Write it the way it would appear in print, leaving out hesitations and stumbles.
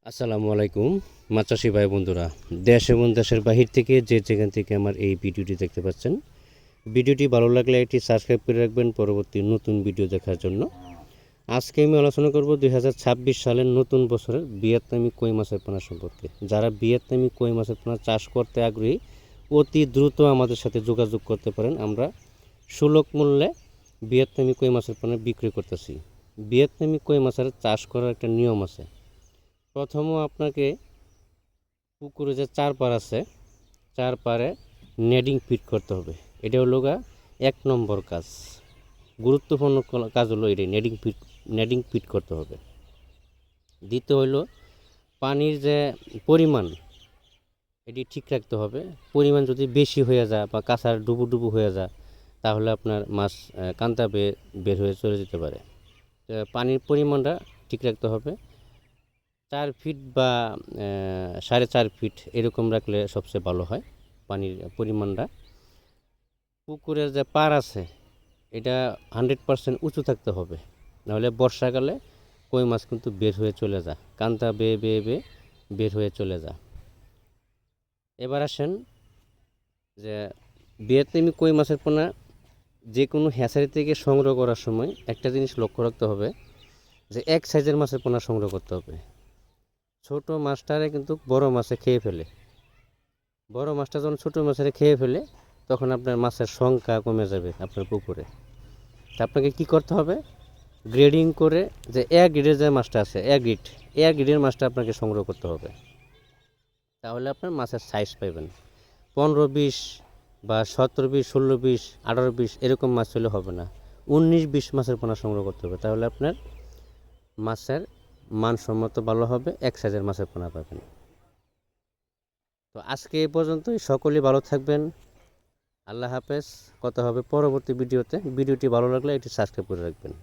আসসালামু আলাইকুম মাছ চাষি ভাই বন্ধুরা, দেশ এবং দেশের বাহির থেকে যে যেখান থেকে আমার এই ভিডিওটি দেখতে পাচ্ছেন, ভিডিওটি ভালো লাগলে এটি সাবস্ক্রাইব করে রাখবেন পরবর্তী নতুন ভিডিও দেখার জন্য। আজকে আমি আলোচনা করব 2026 সালের নতুন বছরের ভিয়েতনামি কই মাছের পোনা সম্পর্কে। যারা ভিয়েতনামি কই মাছের পোনা চাষ করতে আগ্রহী অতি দ্রুত আমাদের সাথে যোগাযোগ করতে পারেন। আমরা সুলভ মূল্যে ভিয়েতনামি কই মাছের পোনা বিক্রি করতেছি। ভিয়েতনামি কই মাছের চাষ করার একটা নিয়ম আছে। প্রথমে আপনাকে পুকুরে যে চার পার আছে, চার পারে নেডিং ফিট করতে হবে। এটা হলো এক নম্বর কাজ, গুরুত্বপূর্ণ কাজ হলো এটাই, নেডিং ফিট করতে হবে। দ্বিতীয় হলো পানির যে পরিমাণ, এটি ঠিক রাখতে হবে। পরিমাণ যদি বেশি হয়ে যায় বা কাঁচার ডুবু ডুবু হয়ে যায়, তাহলে আপনার মাছ কান্তা বের হয়ে চলে যেতে পারে। পানির পরিমাণটা ঠিক রাখতে হবে। 4 ফিট বা 4.5 ফিট এরকম রাখলে সবচেয়ে ভালো হয় পানির পরিমাণটা। পুকুরের যে পার আছে এটা 100% উঁচু থাকতে হবে, নাহলে বর্ষাকালে কই মাছ কিন্তু বের হয়ে চলে যায়, কান্তা বেয়ে বেয়ে বেয়ে বের হয়ে চলে যায়। এবার আসেন যে ভিয়েতনামি কই মাছের পোনা যে কোনো হ্যাচারি থেকে সংগ্রহ করার সময় একটা জিনিস লক্ষ্য রাখতে হবে যে এক সাইজের মাছের পোনা সংগ্রহ করতে হবে। ছোট মাছটারে কিন্তু বড় মাছে খেয়ে ফেলে। বড় মাছটা যখন ছোট মাছের খেয়ে ফেলে, তখন আপনার মাছের সংখ্যা কমে যাবে আপনার পুকুরে। তা আপনাকে কি করতে হবে, গ্রেডিং করে যে এক গ্রেডের যে মাছটা আছে, এক গ্রেডের মাছটা আপনাকে সংগ্রহ করতে হবে। তাহলে আপনার মাছের সাইজ পাবেন। 15-20 বা 17-20, 16-20, 18-20 এরকম মাছ হলে হবে না। 19-20 মাছের পোনা সংগ্রহ করতে হবে, তাহলে আপনার মাছের মানসম্মত ভালো হবে, এক সাইজের মাছের পোনা পাবেন। তো আজকে এই পর্যন্তই, সকলেই ভালো থাকবেন। আল্লাহ হাফেজ। কথা হবে পরবর্তী ভিডিওতে। ভিডিওটি ভালো লাগলে এটি সাবস্ক্রাইব করে রাখবেন।